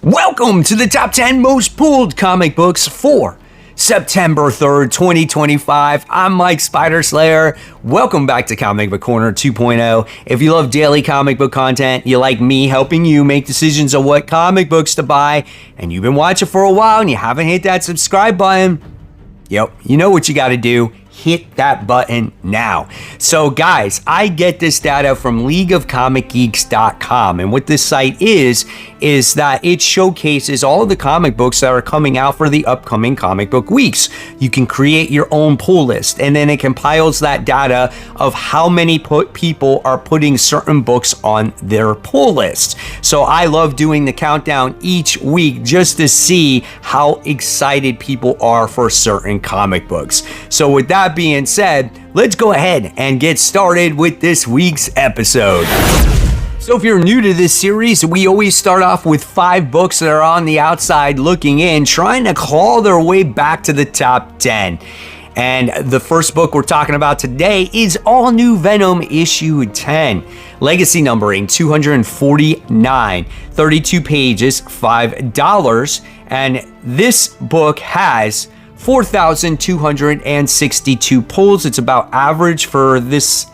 Welcome to the top 10 most pulled comic books for September 3rd, 2025. I'm Mike Spider Slayer. Welcome back to Comic Book Corner 2.0. If you love daily comic book content, you like me helping you make decisions on what comic books to buy, and you've been watching for a while and you haven't hit that subscribe button, yep, you know what you got to do. Hit that button now. So guys, I get this data from leagueofcomicgeeks.com, and what this site is that it showcases all of the comic books that are coming out for the upcoming comic book weeks. You can create your own pull list, and then it compiles that data of how many people are putting certain books on their pull list. So I love doing the countdown each week just to see how excited people are for certain comic books. So with that being said, let's go ahead and get started with this week's episode. So if you're new to this series, we always start off with 5 books that are on the outside looking in, trying to claw their way back to the top 10. And the first book we're talking about today is All New Venom issue 10. Legacy numbering 249, 32 pages, $5. And this book has 4,262 pulls. It's about average for this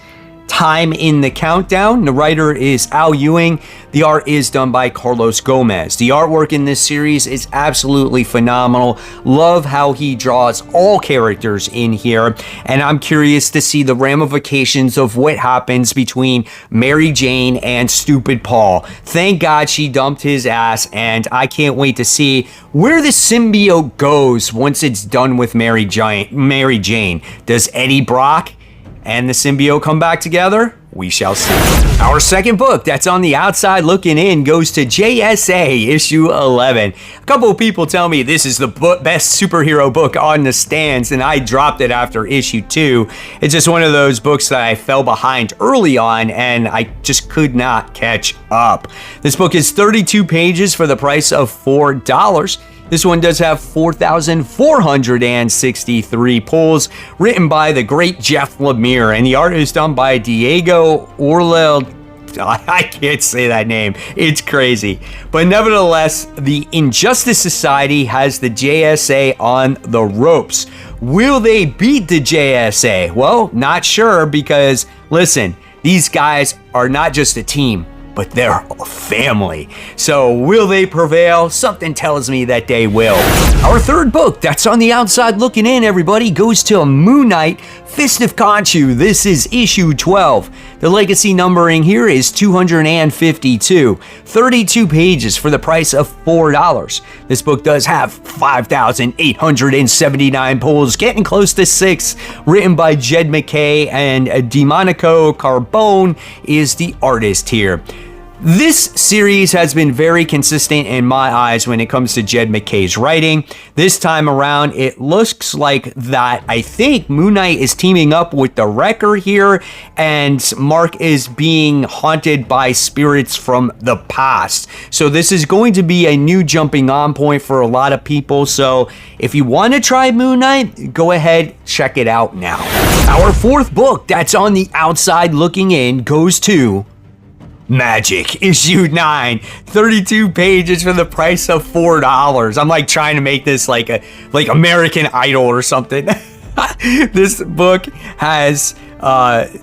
time in the countdown. The writer is Al Ewing. The art is done by Carlos Gomez. The artwork in this series is absolutely phenomenal. Love how he draws all characters in here, and I'm curious to see the ramifications of what happens between Mary Jane and Stupid Paul. Thank God she dumped his ass, and I can't wait to see where the symbiote goes once it's done with Mary Jane. Does Eddie Brock and the symbiote come back together? We shall see. Our second book that's on the outside looking in goes to JSA issue 11. A couple of people tell me this is the best superhero book on the stands, and I dropped it after issue 2. It's just one of those books that I fell behind early on, and I just could not catch up. This book is 32 pages for the price of $4. This one does have 4,463 pulls, written by the great Jeff Lemire, and the art is done by Diego Orlel. I can't say that name. It's crazy. But nevertheless, the Injustice Society has the JSA on the ropes. Will they beat the JSA? Well, not sure, because listen, these guys are not just a team, but they're a family. So will they prevail? Something tells me that they will. Our third book that's on the outside looking in, everybody, goes to Moon Knight, Fist of Khonshu. This is issue 12. The legacy numbering here is 252, 32 pages for the price of $4. This book does have 5,879 pulls, getting close to 6, written by Jed MacKay, and Domenico Carbone is the artist here. This series has been very consistent in my eyes when it comes to Jed MacKay's writing. This time around, it looks like that I think Moon Knight is teaming up with the Wrecker here, and Mark is being haunted by spirits from the past. So this is going to be a new jumping on point for a lot of people. So if you want to try Moon Knight, go ahead, check it out now. Our fourth book that's on the outside looking in goes to Magic issue 9, 32 pages for the price of $4. I'm like trying to make this like American Idol or something. This book has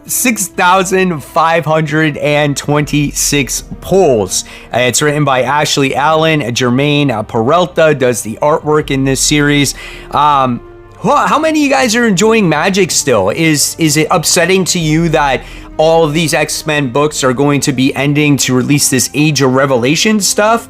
6,526 pulls. It's written by Ashley Allen. Jermaine Peralta does the artwork in this series. How many of you guys are enjoying Magic still? Is it upsetting to you that all of these X-Men books are going to be ending to release this Age of Revelation stuff?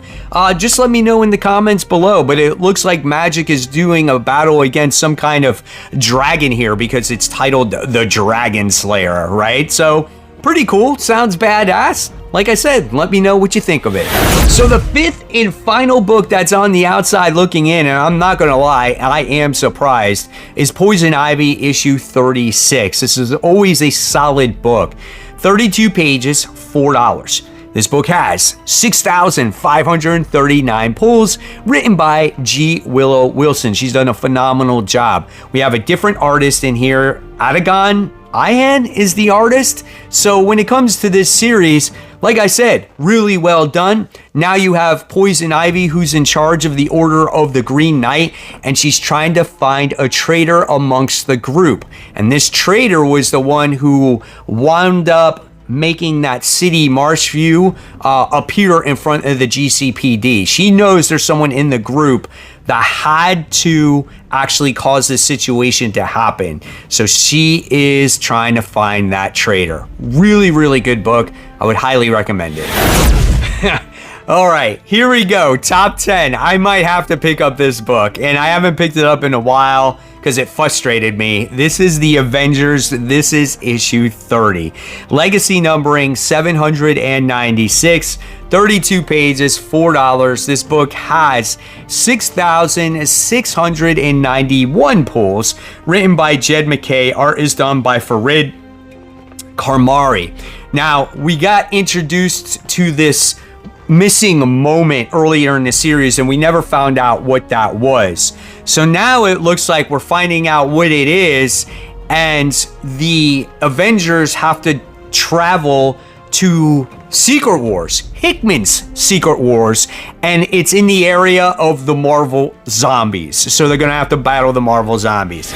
Just let me know in the comments below. But it looks like Magic is doing a battle against some kind of dragon here, because it's titled The Dragon Slayer, right? So pretty cool. Sounds badass. Like I said, let me know what you think of it. So the fifth and final book that's on the outside looking in, and I'm not gonna lie, I am surprised, is Poison Ivy issue 36. This is always a solid book. 32 pages, $4. This book has 6,539 pulls, written by G. Willow Wilson. She's done a phenomenal job. We have a different artist in here. Adagon Ihan is the artist. So when it comes to this series, like I said, really well done. Now you have Poison Ivy, who's in charge of the Order of the Green Knight, and she's trying to find a traitor amongst the group. And this traitor was the one who wound up making that city Marshview appear in front of the GCPD. She knows there's someone in the group that had to actually cause this situation to happen. So she is trying to find that traitor. Really, really good book. I would highly recommend it. All right, here we go. Top 10. I might have to pick up this book, and I haven't picked it up in a while because it frustrated me. This is The Avengers. This is issue 30. Legacy numbering 796. 32 pages, $4. This book has 6,691 pulls. Written by Jed McKay. Art is done by Farid Karmari. Now, we got introduced to this missing moment earlier in the series, and we never found out what that was. So now it looks like we're finding out what it is, and the Avengers have to travel to Secret Wars, Hickman's Secret Wars, and it's in the area of the Marvel Zombies. So they're gonna have to battle the Marvel Zombies.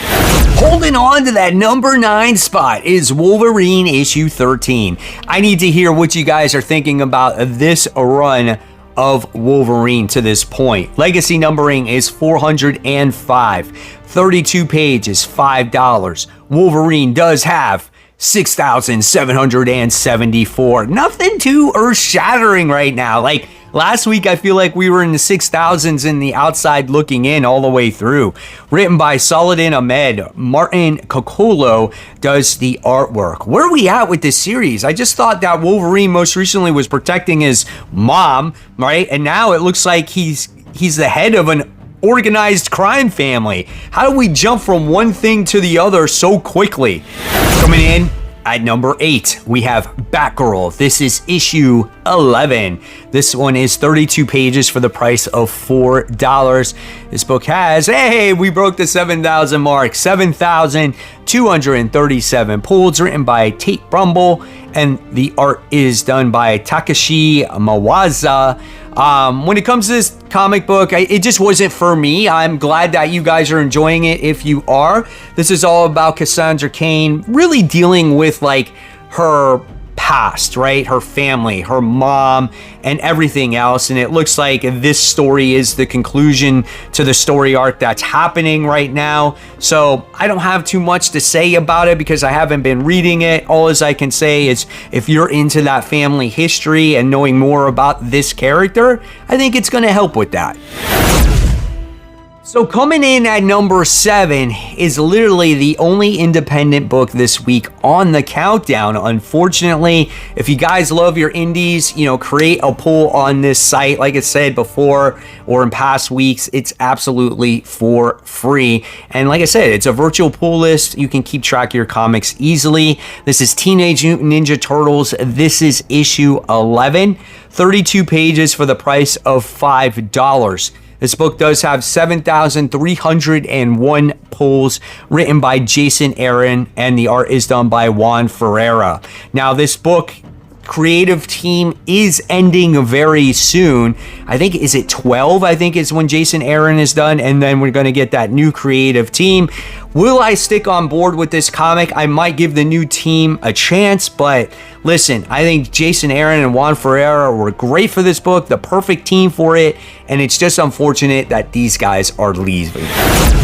Holding on to that number 9 spot is Wolverine issue 13. I need to hear what you guys are thinking about this run of Wolverine to this point. Legacy numbering is 405. 32 pages, $5. Wolverine does have 6,774. Nothing too earth-shattering right now. Like last week, I feel like we were in the 6,000s in the outside looking in all the way through. Written by Saladin Ahmed. Martin Coccolo does the artwork. Where are we at with this series? I just thought that Wolverine most recently was protecting his mom, right? And now it looks like he's the head of an organized crime family. How do we jump from one thing to the other so quickly? Coming in at number 8, we have Batgirl. This is issue 11. This one is 32 pages for the price of $4. This book has, hey, we broke the 7,000 mark, 7,237 pulls, written by Tate Brumble, and the art is done by Takashi Mawaza. When it comes to this comic book, it just wasn't for me. I'm glad that you guys are enjoying it if you are. This is all about Cassandra Cain really dealing with like her past, right? Her family, her mom, and everything else. And it looks like this story is the conclusion to the story arc that's happening right now. So I don't have too much to say about it because I haven't been reading it. All as I can say is if you're into that family history and knowing more about this character, I think it's going to help with that. So coming in at number 7 is literally the only independent book this week on the countdown. Unfortunately, if you guys love your indies, create a poll on this site. Like I said before or in past weeks, it's absolutely for free. And like I said, it's a virtual pool list. You can keep track of your comics easily. This is Teenage Mutant Ninja Turtles. This is issue 11, 32 pages for the price of $5. This book does have 7,301 pulls, written by Jason Aaron, and the art is done by Juan Ferreira. Now, this book creative team is ending very soon. I think, is it 12? I think is when Jason Aaron is done, and then we're going to get that new creative team. Will I stick on board with this comic? I might give the new team a chance, but listen, I think Jason Aaron and Juan Ferreira were great for this book, the perfect team for it, and it's just unfortunate that these guys are leaving.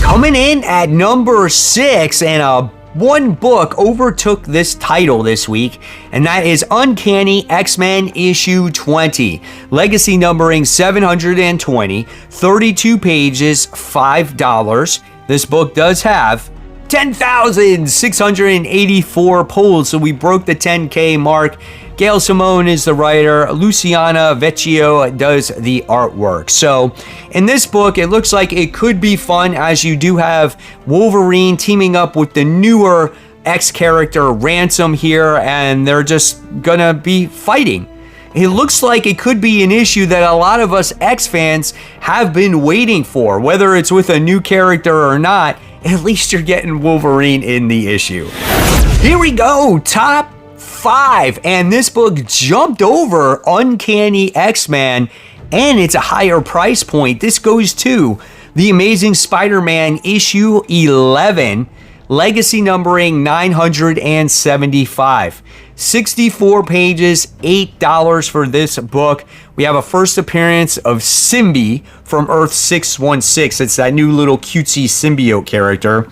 Coming in at number 6, and one book overtook this title this week, and that is Uncanny X-Men issue 20. Legacy numbering 720, 32 pages, $5. This book does have 10,684 pulls, so we broke the 10K mark. Gail Simone is the writer. Luciana Vecchio does the artwork. So in this book, it looks like it could be fun, as you do have Wolverine teaming up with the newer X character Ransom here, and they're just gonna be fighting. It looks like it could be an issue that a lot of us X fans have been waiting for. Whether it's with a new character or not, at least you're getting Wolverine in the issue. Here we go, top 5. And this book jumped over Uncanny X-Men, and it's a higher price point. This goes to The Amazing Spider-Man issue 11, legacy numbering 975. 64 pages, $8 for this book. We have a first appearance of Symbi from Earth 616. It's that new little cutesy symbiote character.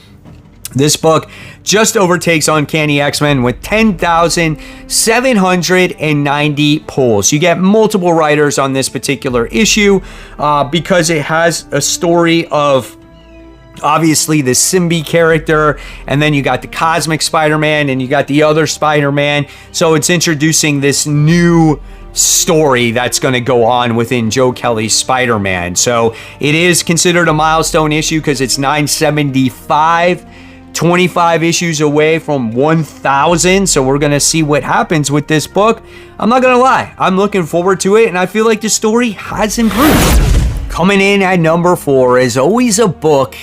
This book just overtakes Uncanny X-Men with 10,790 pulls. You get multiple writers on this particular issue because it has a story of obviously the Symbi character, and then you got the Cosmic Spider-Man, and you got the other Spider-Man. So it's introducing this new story that's going to go on within Joe Kelly's Spider-Man. So it is considered a milestone issue because it's 975, 25 issues away from 1,000. So we're going to see what happens with this book. I'm not going to lie, I'm looking forward to it, and I feel like the story has improved. Coming in at number 4 is always a book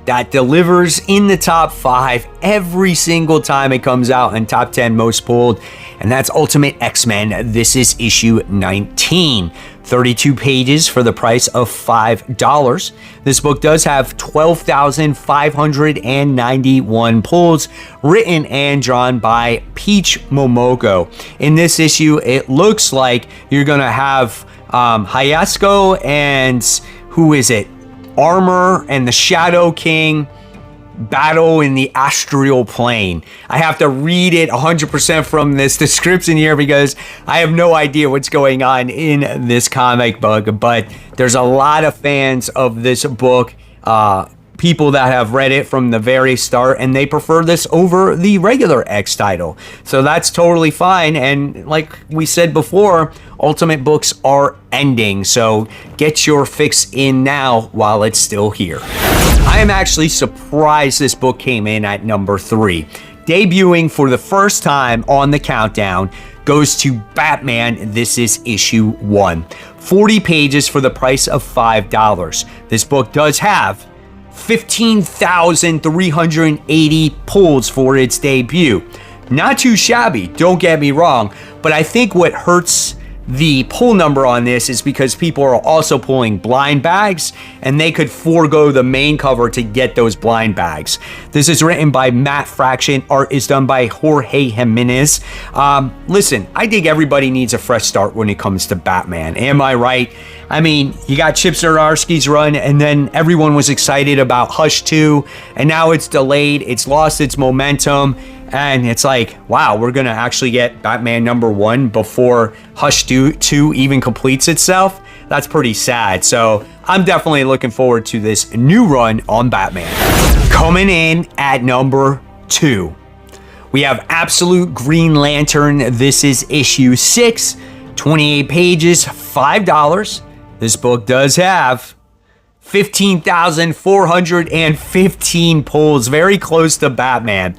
that delivers in the top 5 every single time it comes out in top 10 most pulled, and that's Ultimate X-Men. This is issue 19. 32 pages for the price of $5. This book does have 12,591 pulls, written and drawn by Peach Momoko. In this issue, it looks like you're gonna have Hayasco and who is it? Armor and the Shadow King battle in the astral plane. I have to read it 100% from this description here because I have no idea what's going on in this comic book, but there's a lot of fans of this book, people that have read it from the very start, and they prefer this over the regular X title. So that's totally fine. And like we said before, Ultimate books are ending, so get your fix in now while it's still here. I am actually surprised this book came in at number 3. Debuting for the first time on the countdown goes to Batman. This is issue 1. 40 pages for the price of $5. This book does have 15,380 pulls for its debut. Not too shabby, don't get me wrong, but I think what hurts the pull number on this is because people are also pulling blind bags, and they could forego the main cover to get those blind bags. This is written by Matt Fraction. Art is done by Jorge Jimenez. Listen, I think everybody needs a fresh start when it comes to Batman. Am I right? I mean, you got Chip Zdarsky's run, and then everyone was excited about Hush 2, and now it's delayed. It's lost its momentum. And it's like, wow, we're going to actually get Batman number 1 before Hush 2 even completes itself. That's pretty sad. So I'm definitely looking forward to this new run on Batman. Coming in at number 2, we have Absolute Green Lantern. This is issue 6, 28 pages, $5. This book does have 15,415 pulls, very close to Batman.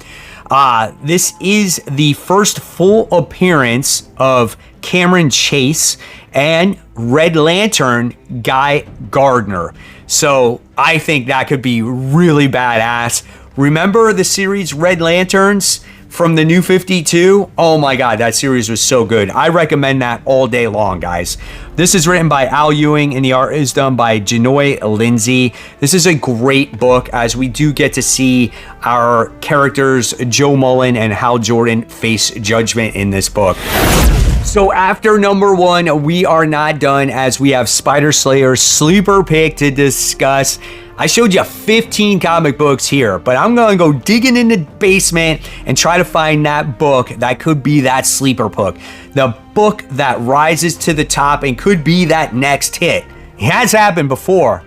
This is the first full appearance of Cameron Chase and Red Lantern Guy Gardner. So I think that could be really badass. Remember the series Red Lanterns from the New 52? Oh my God, that series was so good. I recommend that all day long, guys. This is written by Al Ewing, and the art is done by Janoy Lindsay. This is a great book, as we do get to see our characters Joe Mullen and Hal Jordan face judgment in this book. So after number 1, we are not done, as we have Spider Slayer's sleeper pick to discuss. I showed you 15 comic books here, but I'm going to go digging in the basement and try to find that book that could be that sleeper book. The book that rises to the top and could be that next hit. It has happened before,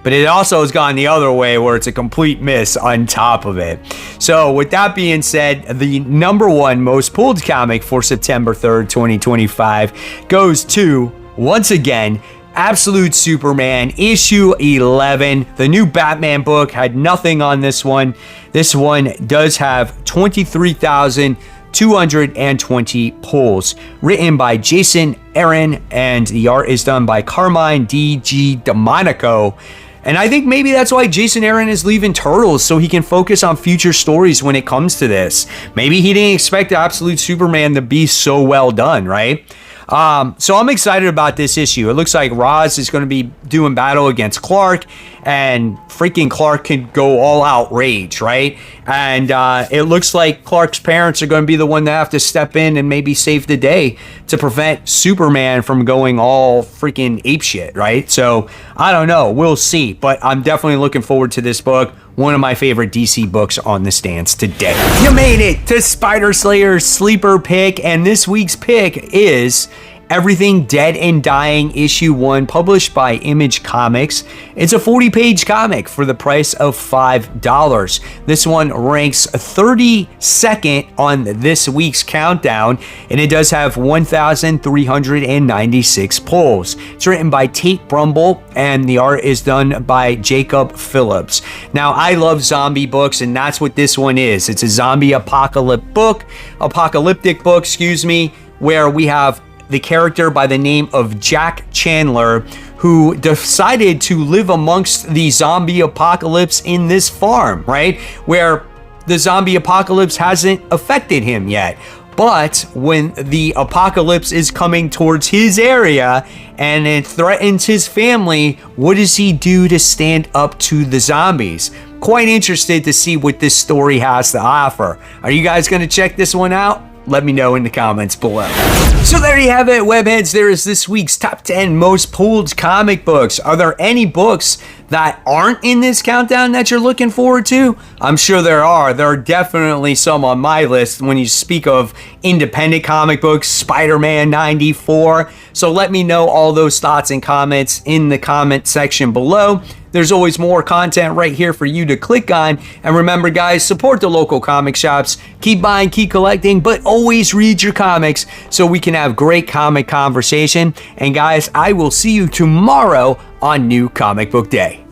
but it also has gone the other way where it's a complete miss on top of it. So with that being said, the number 1 most pulled comic for September 3rd, 2025 goes to, once again, Absolute Superman, issue 11. The new Batman book had nothing on this one. This one does have 23,220 pulls. Written by Jason Aaron, and the art is done by Carmine D.G. DeMonico. And I think maybe that's why Jason Aaron is leaving Turtles, so he can focus on future stories when it comes to this. Maybe he didn't expect Absolute Superman to be so well done, right? So I'm excited about this issue. It looks like Roz is going to be doing battle against Clark, and freaking Clark can go all out rage, right? And it looks like Clark's parents are going to be the one that have to step in and maybe save the day to prevent Superman from going all freaking apeshit, right? So I don't know. We'll see. But I'm definitely looking forward to this book. One of my favorite DC books on the stands today. You made it to Spider Slayer's sleeper pick, and this week's pick is Everything Dead and Dying issue 1, published by Image Comics. It's a 40-page comic for the price of $5. This one ranks 32nd on this week's countdown, and it does have 1,396 pulls. It's written by Tate Brumble, and the art is done by Jacob Phillips. Now, I love zombie books, and that's what this one is. It's a zombie apocalyptic book, where we have the character by the name of Jack Chandler, who decided to live amongst the zombie apocalypse in this farm, right? Where the zombie apocalypse hasn't affected him yet. But when the apocalypse is coming towards his area and it threatens his family, what does he do to stand up to the zombies? Quite interested to see what this story has to offer. Are you guys going to check this one out? Let me know in the comments below. So there you have it, webheads. There is this week's top 10 most pulled comic books. Are there any books that aren't in this countdown that you're looking forward to? I'm sure there are. There are definitely some on my list when you speak of independent comic books, Spider-Man 94. So let me know all those thoughts and comments in the comment section below. There's always more content right here for you to click on. And remember, guys, support the local comic shops. Keep buying, keep collecting, but always read your comics so we can have great comic conversation. And guys, I will see you tomorrow on New Comic Book Day.